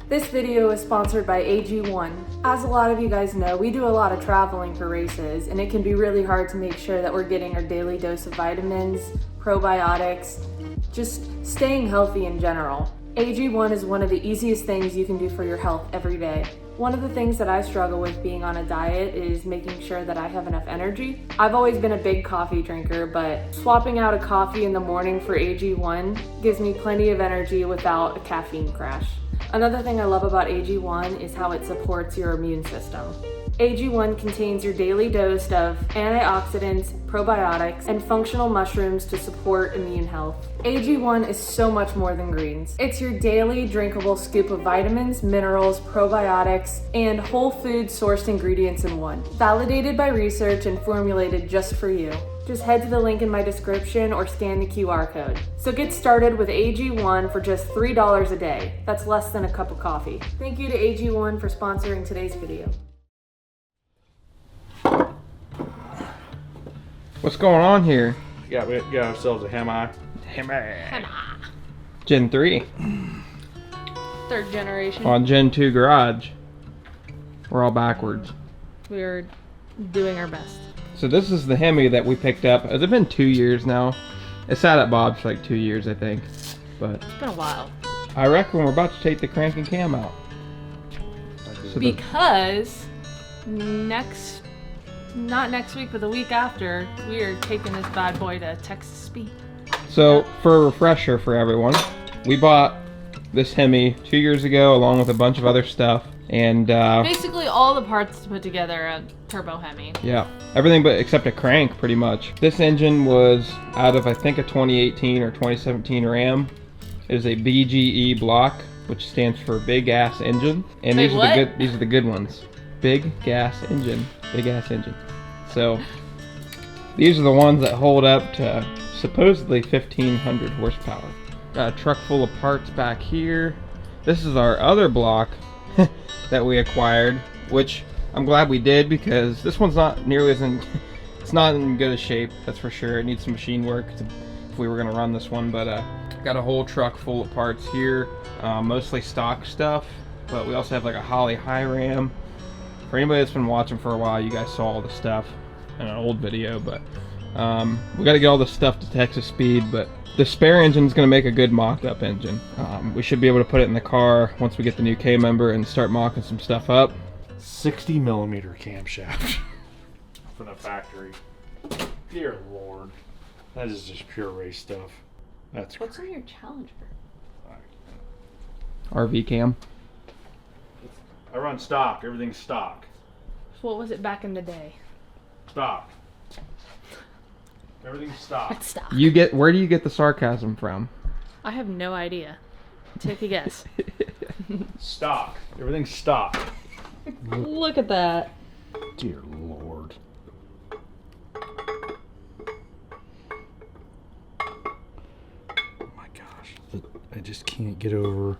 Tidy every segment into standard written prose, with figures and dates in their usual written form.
This video is sponsored by AG1. As a lot of you guys know, we do a lot of traveling for races, and it can be really hard to make sure that we're getting our daily dose of vitamins, probiotics, just staying healthy in general. AG1 is one of the easiest things you can do for your health every day. One of the things that I struggle with being on a diet is making sure that I have enough energy. I've always been a big coffee drinker, but swapping out a coffee in the morning for AG1 gives me plenty of energy without a caffeine crash. Another thing I love about AG1 is how it supports your immune system. AG1 contains your daily dose of antioxidants, probiotics, and functional mushrooms to support immune health. AG1 is so much more than greens. It's your daily drinkable scoop of vitamins, minerals, probiotics, and whole food sourced ingredients in one. Validated by research and formulated just for you. Just head to the link in my description or scan the QR code. So get started with AG1 for just $3 a day. That's less than a cup of coffee. Thank you to AG1 for sponsoring today's video. What's going on here? We got ourselves a Hemi. Gen 3 Third generation. on Gen 2 garage. We're all backwards. We're doing our best. So this is the Hemi that we picked up. Has it been 2 years now? It sat at Bob's for like 2 years, I think. But It's been a while. I reckon we're about to take the crank and cam out. So Because not next week, but the week after, we are taking this bad boy to Texas Speed. So for a refresher for everyone, we bought this Hemi 2 years ago along with a bunch of other stuff. And Basically all the parts to put together a turbo Hemi. yeah, everything but except a crank pretty much. This engine was out of I think a 2018 or 2017 Ram. It is a BGE block, which stands for big ass engine. And Wait, these are the good ones. Big gas engine. Big ass engine. So these are the ones that hold up to supposedly 1500 horsepower. Got a truck full of parts back here. This is our other block that we acquired, which I'm glad we did because this one's not nearly as it's not in good a shape, that's for sure. It needs some machine work if we were gonna run this one, but got a whole truck full of parts here, mostly stock stuff, but we also have like a Holly high ram. For anybody that's been watching for a while, you guys saw all the stuff in an old video, but we got to get all this stuff to Texas Speed, but the spare engine is going to make a good mock-up engine. We should be able to put it in the car once we get the new K-member and start mocking some stuff up. 60 millimeter camshaft from the factory. Dear Lord. That is just pure race stuff. That's What's great. on your Challenger? RV cam. I run stock. Everything's stock. What was it back in the day? Stock. Everything's stock. It's stock. Where do you get the sarcasm from? I have no idea. Take a guess. Stock. Everything's stock. Look at that. Dear Lord. Oh my gosh. I just can't get over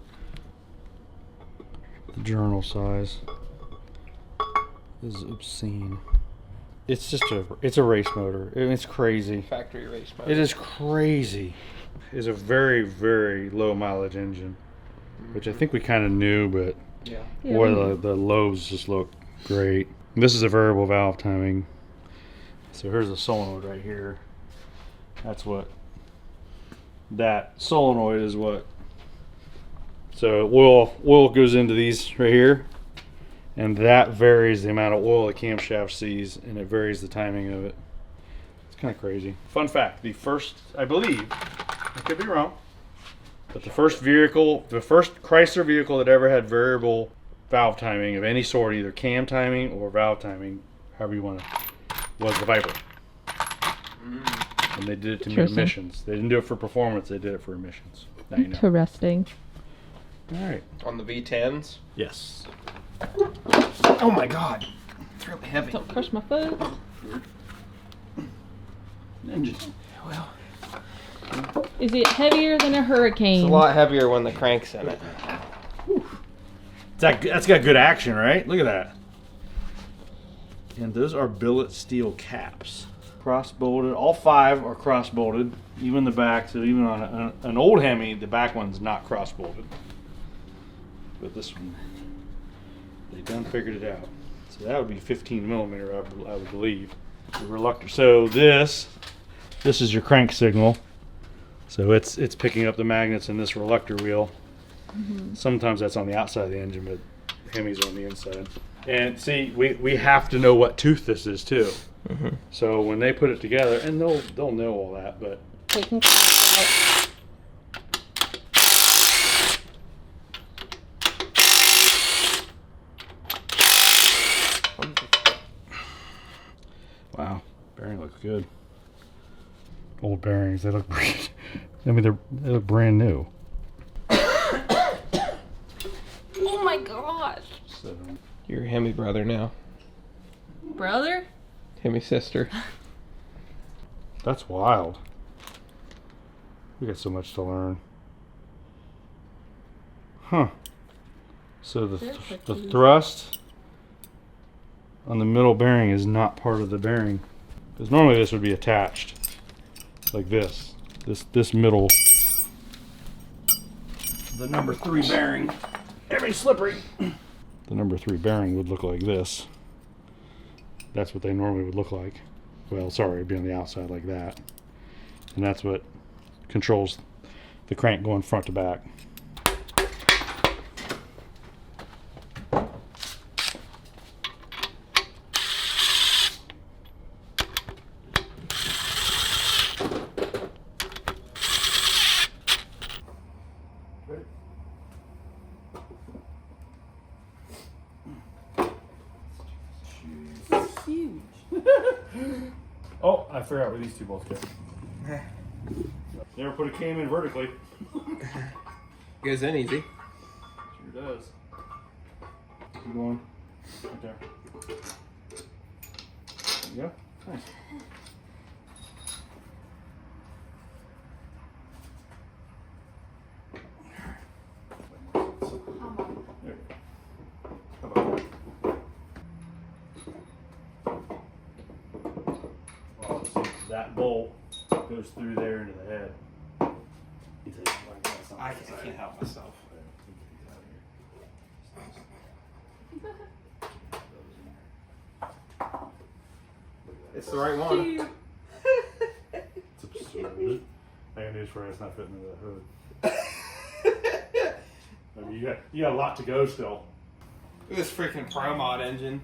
the journal size. This is obscene. It's just it's a race motor. It's crazy. Factory race motor. It is crazy. It's a very, very low mileage engine, which I think we kind of knew, but Yeah. boy, the lobes just look great. This is a variable valve timing. So here's the solenoid right here. That's what that solenoid is what. So oil goes into these right here, and that varies the amount of oil the camshaft sees, and it varies the timing of it. It's kind of crazy. Fun fact: the first, I believe, I could be wrong, but the first Chrysler vehicle that ever had variable valve timing of any sort, either cam timing or valve timing, however you want to, was the Viper. And they did it to meet emissions. They didn't do it for performance. They did it for emissions. Now you know. Interesting. All right. On the V10s. Yes. Oh my God. It's really heavy. Don't crush my foot. Engine. Well, Is it heavier than a hurricane? it's a lot heavier when the crank's in it. That's got good action, right? Look at that. And those are billet steel caps. Cross-bolted. All 5 are cross-bolted. Even the back. So even on an old Hemi, the back one's not cross-bolted. but this one, they done figured it out. So that would be 15 millimeter, I would believe. The reluctor. So this is your crank signal. So it's picking up the magnets in this reluctor wheel. Sometimes that's on the outside of the engine, but Hemi's on the inside. And see, we have to know what tooth this is too. So when they put it together, and they'll know all that, but Taking out. wow, bearing looks good. Old bearings, they look I mean they look brand new. Oh my gosh. So You're a Hemi brother now. Brother? Hemi sister. that's wild. We got so much to learn. Huh. So the thrust on the middle bearing is not part of the bearing. Because normally this would be attached. Like this. This middle. The number 3 bearing. Everything's slippery. The number 3 bearing would look like this. That's what they normally would look like. Well, sorry, it'd be on the outside like that. And that's what controls the crank going front to back. Huge. Oh, I forgot where these two bolts go. Never put a cam in vertically. Goes in easy. Sure does. Keep going. Right there. There you go. Nice. There you go. How about that? Well, see, that bolt goes through there into the head. I can't help myself. It's the right one. It's absurd. I got news for you, it's not fitting into the hood. I mean, you got a lot to go still. Look at this freaking Pro Mod engine.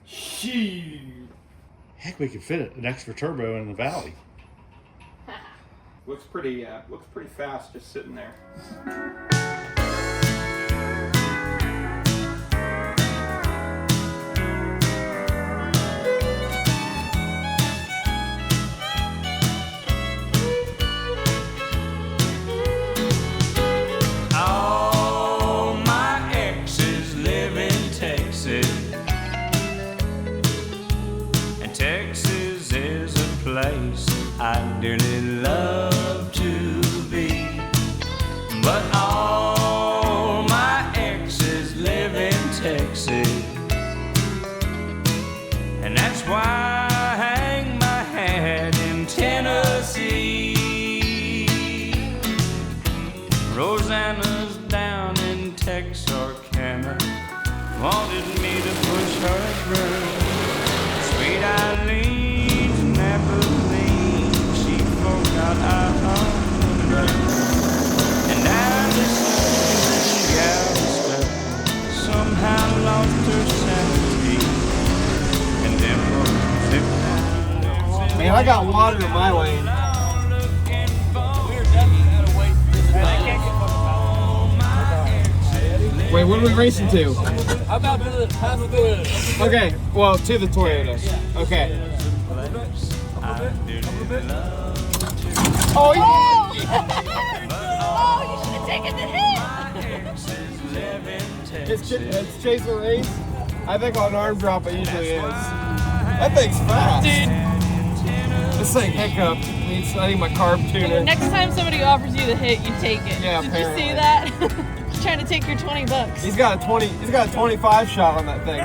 Shoot. Heck, we could fit an extra turbo in the valley. Looks pretty fast just sitting there. All my exes live in Texas, and Texas is a place I dearly love to be. But all my exes live in Texas, and that's why I hang my hat in Tennessee. Rosanna's down in Texarkana, wanted me to push her through. Sweet Eileen's in Abilene, she forgot I owned her. And Alice in Galveston somehow lost her sanity. And Dimple Man, I got water in my lane. Wait, what are we racing to? How about to the Toyota? Okay, well, to the Toyota. Okay. Oh, yeah! Oh, you should have taken the hit. It's chasing race. I think on arm drop it usually is. That thing's fast. Dude. This thing hiccup. I need my carb tuner. Next time somebody offers you the hit, you take it. Yeah, Did apparently. you see that? He's trying to take your $20. He's got a 25 shot on that thing.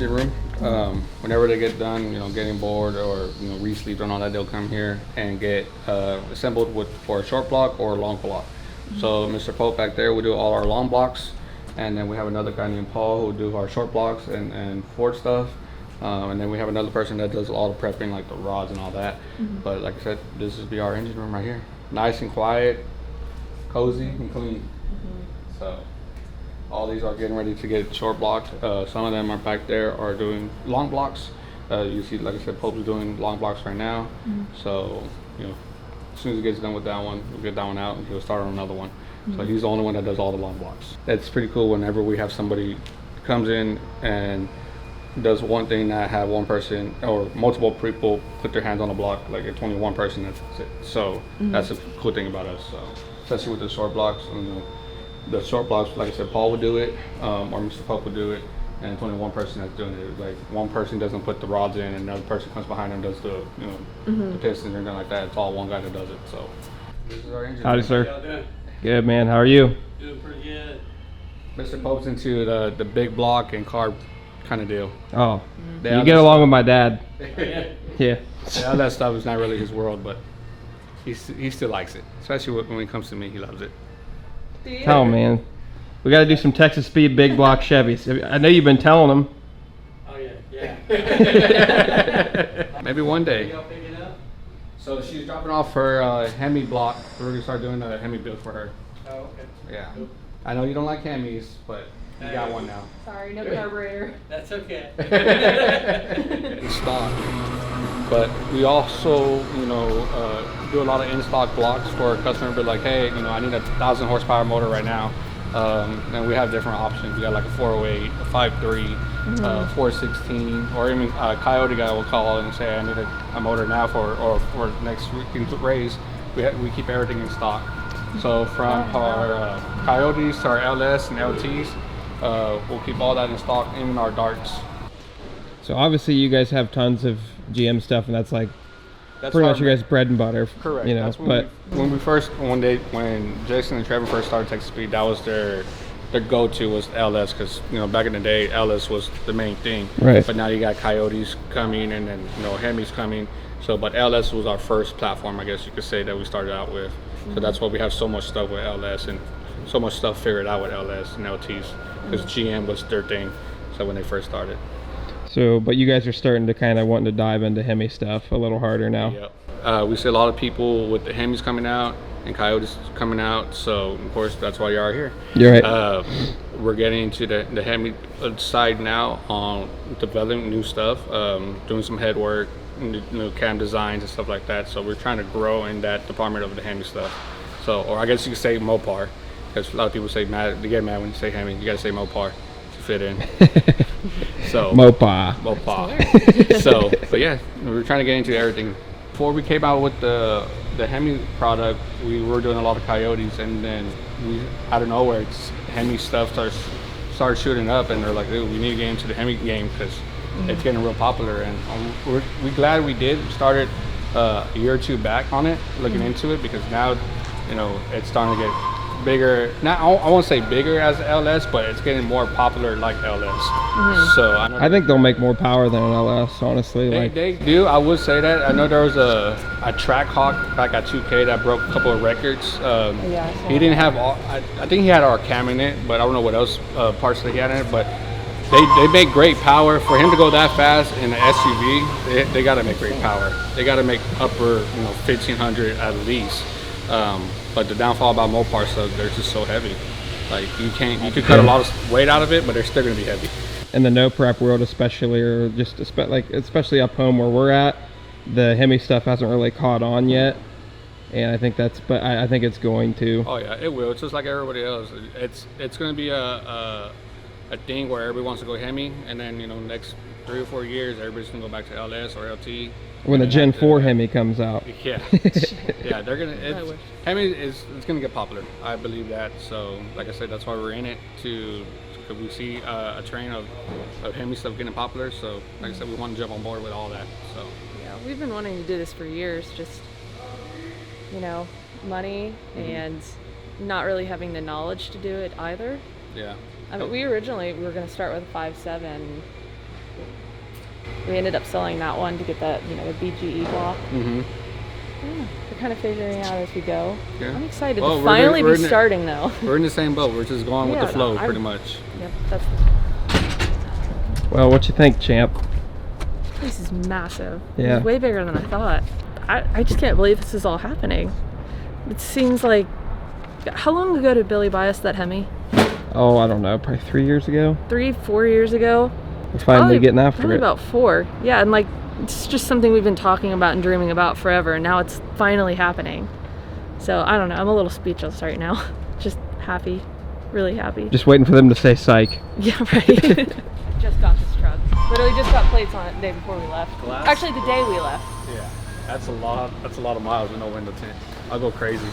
engine room. Whenever they get done, getting bored or re-sleep and all that, they'll come here and get assembled for a short block or a long block. So Mr. Pope back there will do all our long blocks, and then we have another guy named Paul who will do our short blocks and Ford stuff. And then we have another person that does all the prepping, like the rods and all that. But like I said, this will be our engine room right here. Nice and quiet, cozy and clean. So all these are getting ready to get short blocked. Some of them are back there are doing long blocks. You see, like I said, Pope is doing long blocks right now. So, as soon as he gets done with that one, we'll get that one out and he'll start on another one. So he's the only one that does all the long blocks. It's pretty cool whenever we have somebody comes in and does one thing, that have one person or multiple people put their hands on the block, like it's only one person that's it. So that's a cool thing about us. So especially with the short blocks, the short blocks, like I said, Paul would do it, or Mr. Pope would do it, and it's only one person that's doing it. Like one person doesn't put the rods in, and another person comes behind and does the the pistons or anything like that. It's all one guy that does it. So this is our engine. Howdy, room. sir. Good, man. How are you? Doing pretty good. Mr. Pope's into the big block and carb kind of deal. Oh, Yeah, you get along with my dad. yeah, Yeah. that stuff is not really his world, but he still likes it. Especially when it comes to me, he loves it. Tell him, man. We got to do some Texas Speed big block Chevys. I know you've been telling them. Oh yeah. Maybe one day. Y'all picking up? So she's dropping off her Hemi block. We're gonna start doing a Hemi build for her. Oh, okay. Yeah. I know you don't like Hemis, but you got one now. Sorry, no carburetor. That's okay. In stock. But we also, do a lot of in-stock blocks for a customer. But like, hey, I need a 1,000 horsepower motor right now. And we have different options. We got like a 408, a 5.3, 416, or even a Coyote guy will call and say, I need a motor now for next week's race. We keep everything in stock. So from our Coyotes to our LS and LTs, we'll keep all that in stock, even our darts. So obviously you guys have tons of GM stuff, and that's like That's pretty our much your guys' bread and butter. Correct. That's when Jason and Trevor first started Texas Speed, that was their go-to was LS, because back in the day LS was the main thing. Right. But now you got Coyotes coming, and then Hemi's coming. So, but LS was our first platform, I guess you could say, that we started out with. So that's why we have so much stuff with LS and so much stuff figured out with LS and LTs, because GM was their thing. So when they first started. So, but you guys are starting to kind of wanting to dive into Hemi stuff a little harder now. Yep. We see a lot of people with the Hemis coming out and Coyotes coming out, so of course that's why you are here. You're right. We're getting into the Hemi side now on developing new stuff, doing some head work, cam designs and stuff like that. So we're trying to grow in that department of the Hemi stuff. So, or I guess you could say Mopar, because a lot of people say they get mad when you say Hemi. You gotta say Mopar to fit in. So Mopar. So, but yeah, we're trying to get into everything. Before we came out with the Hemi product, we were doing a lot of Coyotes, and then we, out of nowhere, Hemi stuff started shooting up, and they're like, dude, we need to get into the Hemi game because it's getting real popular. And we're glad we did. Started a year or two back on it, looking into it, because now, it's starting to get bigger. Not, I won't say bigger as LS, but it's getting more popular like LS. So I think they'll make more power than an LS, honestly. They do. I would say that. I know there was a track hawk back at 2K that broke a couple of records. He didn't have all. I think he had our cam in it, but I don't know what else parts that he had in it. But they make great power. For him to go that fast in an SUV, they got to make great power. They got to make upper 1500 at least. But the downfall about Mopar stuff, they're just so heavy. Like you could cut a lot of weight out of it, but they're still gonna be heavy. In the no prep world, especially, or just especially up home where we're at, the Hemi stuff hasn't really caught on yet, and I think I think it's going to. Oh yeah, it will. It's just like everybody else. It's gonna be a thing where everybody wants to go Hemi, and then next 3 or 4 years, everybody's gonna go back to LS or LT. When the Gen 4 Hemi comes out. Yeah, yeah, they're gonna. Hemi it's gonna get popular. I believe that. So, like I said, that's why we're in it because we see a train of Hemi stuff getting popular. So, like I said, we want to jump on board with all that. So. Yeah, we've been wanting to do this for years. Just money and not really having the knowledge to do it either. Yeah. I mean, we were going to start with a 5.7. we ended up selling that one to get that, the BGE block. Mm-hmm. Yeah, we're kind of figuring out as we go. Yeah. I'm excited Well, to we're finally we're be in it. starting though. We're in the same boat. We're just going with Yeah, the flow, I'm- pretty much. Yep, that's Well, what you think, champ? this place is massive. Yeah. It's way bigger than I thought. I just can't believe this is all happening. It seems like, how long ago did Billy buy us that Hemi? Oh, I don't know, probably 3 years ago. 3-4 years ago? We're finally getting after Probably it. about 4. Yeah, and like, it's just something we've been talking about and dreaming about forever, and now it's finally happening. So, I don't know, I'm a little speechless right now. Just happy, really happy. Just waiting for them to say psych. Yeah, right. Just got this truck. Literally just got plates on it the day before we left. Actually, the day we left. Yeah, that's a lot of miles with no window tint. I'll go crazy.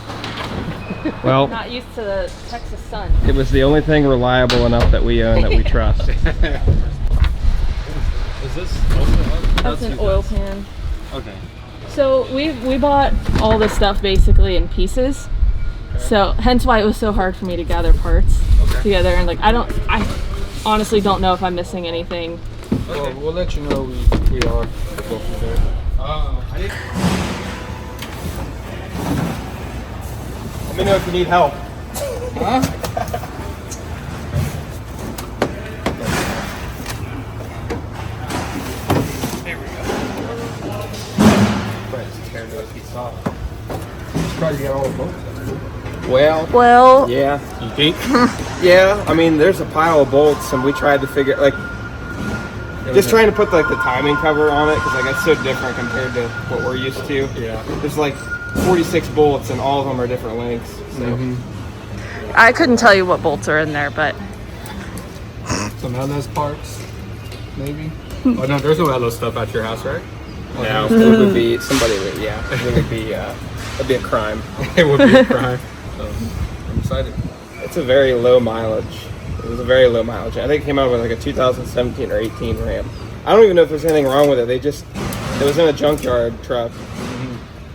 Well, Not used to the Texas sun. it was the only thing reliable enough that we own that we trust. Is this That's an oil pan. Okay. So we bought all this stuff basically in pieces. So hence why it was so hard for me to gather parts together, and like I honestly don't know if I'm missing anything. Well, we'll let you know we are. We'll go from there. Let me know if you need help. Well, Yeah. You think? Yeah, I mean, there's a pile of bolts, and we tried to figure, like, just trying to put, like, the timing cover on it, because, like, it's so different compared to what we're used to. Yeah. There's, like, 46 bolts, and all of them are different lengths, so. I couldn't tell you what bolts are in there, but Some Hellas parts, maybe. Oh no, there's no Hellas stuff at your house, right? No, it would be, somebody would, yeah, it would be, it'd be a crime. It would be a crime. So, I'm excited. It's a very low mileage. It was a very low mileage. I think it came out with, like, a 2017 or 18 Ram. I don't even know if there's anything wrong with it. It was in a junkyard truck,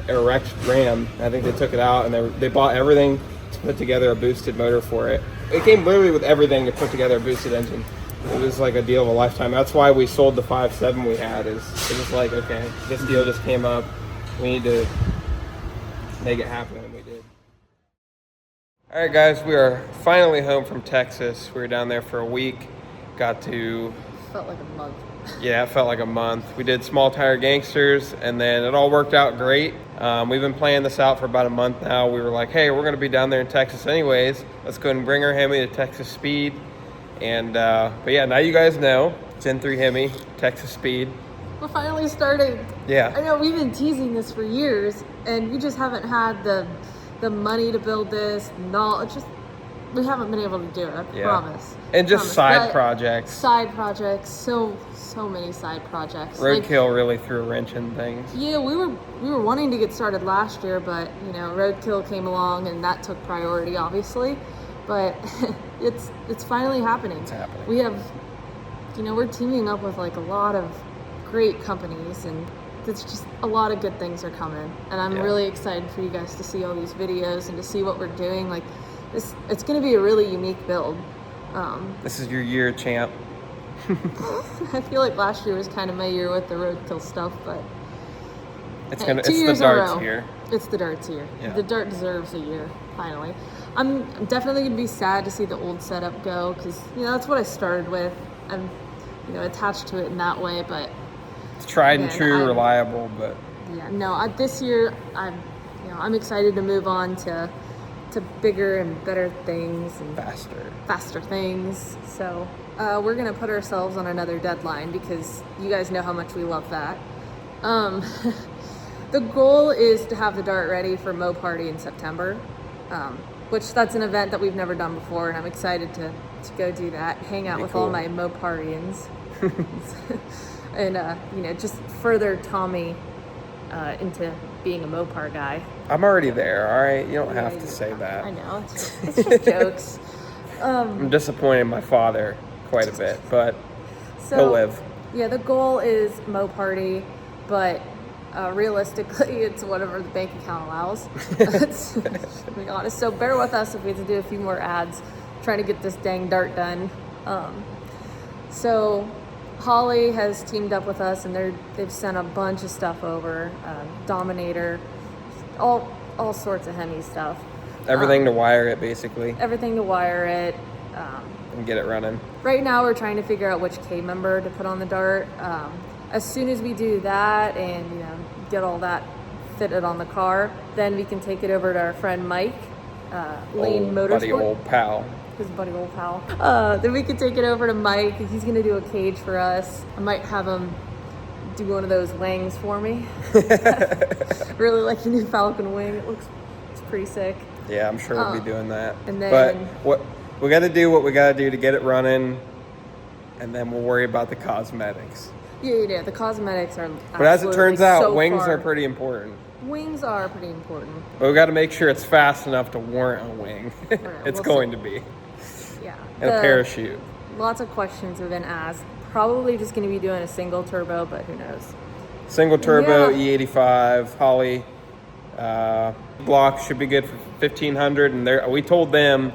a wrecked Ram. I think they took it out, and they bought everything to put together a boosted motor for it. It came literally with everything to put together a boosted engine. It was like a deal of a lifetime. That's why we sold the 5.7 we had. It was like, okay, this deal just came up. We need to make it happen, and we did. All right, guys, we are finally home from Texas. We were down there for a week. Got to, felt like a month. yeah, it felt like a month. We did Small Tire Gangsters, and then it all worked out great. We've been planning this out for about a month now. We were like, hey, we're going to be down there in Texas anyways. Let's go ahead and bring our Hemi to Texas Speed. And, but yeah, now you guys know. Gen 3 Hemi, Texas Speed. We're finally starting. Yeah. I know we've been teasing this for years, and we just haven't had the money to build this. We haven't been able to do it. I promise. And just Promise. side But projects. Side projects. So many side projects. Roadkill really threw a wrench in things. Yeah, we were wanting to get started last year, but Roadkill came along, and that took priority, obviously. But it's finally happening. It's happening. We have, we're teaming up with like a lot of great companies, and it's just a lot of good things are coming. And I'm really excited for you guys to see all these videos and to see what we're doing. Like it's going to be a really unique build. This is your year, champ. I feel like last year was kind of my year with the Roadkill stuff, but It's hey, the 2 years in a darts row. here. It's the darts year. Yeah. The dart deserves a year, finally. I'm definitely going to be sad to see the old setup go, because that's what I started with. I'm attached to it in that way, but It's tried and Man, true, I- reliable, but yeah, no. This year, I'm excited to move on to bigger and better things and faster things. So we're gonna put ourselves on another deadline, because you guys know how much we love that. The goal is to have the dart ready for Mo Party in September, which that's an event that we've never done before, and I'm excited to go do that, hang out with all cool. my Moparians, and just further Tommy into being a Mopar guy. I'm already there, all right? You don't have to say I that. know, it's just jokes. I'm disappointed in my father quite a bit, but So, he'll live. Yeah, the goal is Mo Party, but realistically, it's whatever the bank account allows. To be honest. So bear with us if we have to do a few more ads trying to get this dang dart done. So Holly has teamed up with us, and they've sent a bunch of stuff over, Dominator, all sorts of Hemi stuff. Everything to wire it, basically, Everything to wire it. and get it running. Right now we're trying to figure out which K member to put on the dart. As soon as we do that and get all that fitted on the car, then we can take it over to our friend Mike, Lane Motorsport. Buddy, old pal. His buddy old pal. Then we can take it over to Mike. He's gonna do a cage for us. I might have him do one of those wings for me. Really like the new Falcon wing. It's pretty sick. Yeah, I'm sure we'll be doing that. And then, but what we got to do, what we got to do to get it running, and then we'll worry about the cosmetics. Yeah. The cosmetics are. But as it turns out, so wings far. are pretty important. Wings are pretty important. But we got to make sure it's fast enough to warrant a wing. It's we'll going see. to be. Yeah. And a parachute. Lots of questions have been asked. Probably just going to be doing a single turbo, but who knows? Single turbo, Yeah. E85, Holly. Block should be good for 1500, and we told them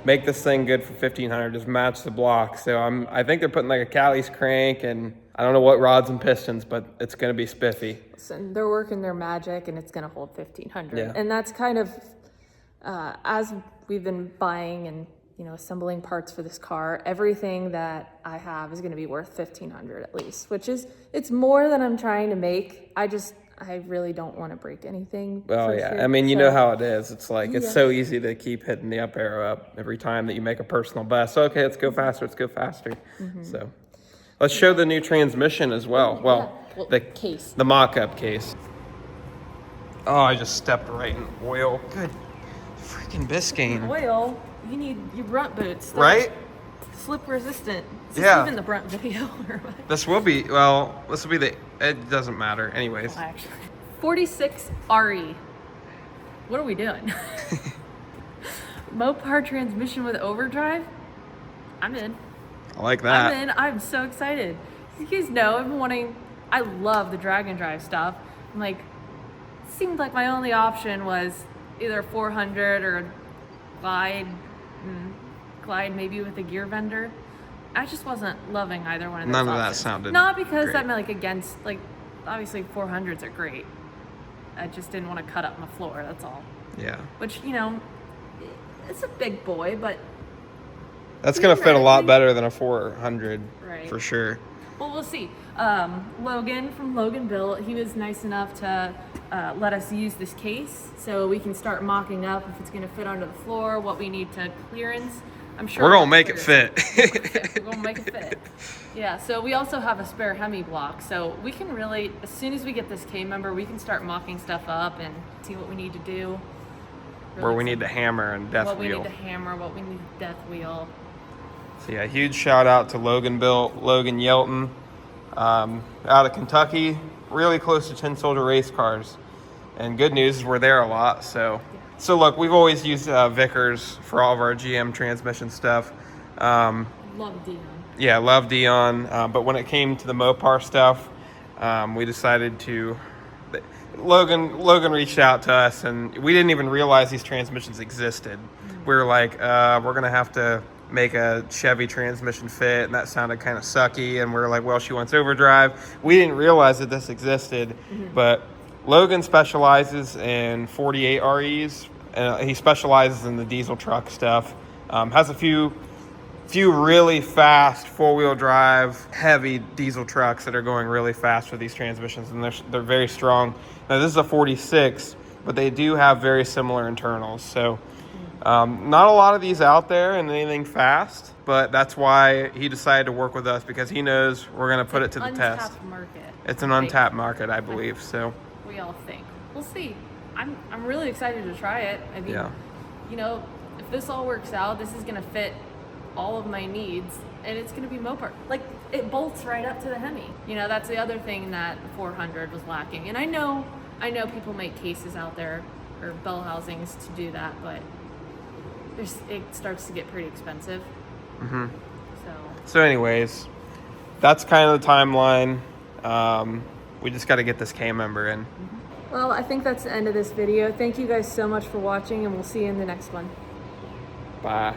make this thing good for 1500, just match the block. So I think they're putting like a Callie's crank, and I don't know what rods and pistons, but it's going to be spiffy. Listen, they're working their magic, and it's going to hold 1500. Yeah. And that's kind of as we've been buying and assembling parts for this car, everything that I have is going to be worth 1500 at least, which is, it's more than I'm trying to make. I really don't want to break anything. Well, for yeah. sure. I mean, you So, know how it is. It's like, it's Yeah. so easy to keep hitting the up arrow up every time that you make a personal best. Okay, let's go faster. Let's go faster. So let's show the new transmission as well. Well, Well, the case. the mock-up case. Oh, I just stepped right in oil. Good freaking Biscayne. Oil, you need your brunt boots. They're Right? Slip resistant. Is Yeah. this even the brunt video or what? This will be it doesn't matter. Anyways. Actually. 46 RE. What are we doing? Mopar transmission with overdrive? I'm in. I like that. I'm in. I'm so excited. You guys know I love the drag and drive stuff. I'm like, it seemed like my only option was either 400 or a glide maybe with a gear vendor. I just wasn't loving either one of those None of that options. sounded Not because great. I'm like against, like, obviously 400s are great. I just didn't want to cut up my floor, that's all. Yeah. Which, it's a big boy, but That's going to fit a lot better than a 400 Right. for sure. well, we'll see. Logan from Logan Built, he was nice enough to let us use this case so we can start mocking up if it's going to fit under the floor, what we need to clearance. I'm sure We're we'll going to make it figure fit. We're gonna make it fit. Yeah, so we also have a spare Hemi block, so we can really, as soon as we get this K member, we can start mocking stuff up and see what we need to do. Where we need the hammer and death what wheel. we need to hammer, what we need to death wheel. So yeah, huge shout out to Logan Built, Logan Yelton, out of Kentucky, really close to Tin Soldier race cars. And good news is we're there a lot. So look, we've always used Vickers for all of our GM transmission stuff. Love Dion. Yeah, love Dion. But when it came to the Mopar stuff, we decided to. Logan reached out to us, and we didn't even realize these transmissions existed. We were like, we're gonna have to make a Chevy transmission fit, and that sounded kind of sucky. And we were like, well, she wants overdrive. We didn't realize that this existed, but Logan specializes in 48 REs, and he specializes in the diesel truck stuff. Has a few really fast four-wheel drive heavy diesel trucks that are going really fast with these transmissions, and they're very strong. Now this is a 46, but they do have very similar internals. So not a lot of these out there and anything fast, but that's why he decided to work with us, because he knows we're going to put it to the test. Untapped market. It's an Like, untapped market, I believe. So we all think. We'll see. I'm really excited to try it. I mean, yeah. If this all works out, this is gonna fit all of my needs, and it's gonna be Mopar. Like, it bolts right up to the Hemi. That's the other thing that the 400 was lacking. And I know people make cases out there or bell housings to do that, but it starts to get pretty expensive. So anyways, that's kind of the timeline. We just got to get this K member in. Well, I think that's the end of this video. Thank you guys so much for watching, and we'll see you in the next one. Bye.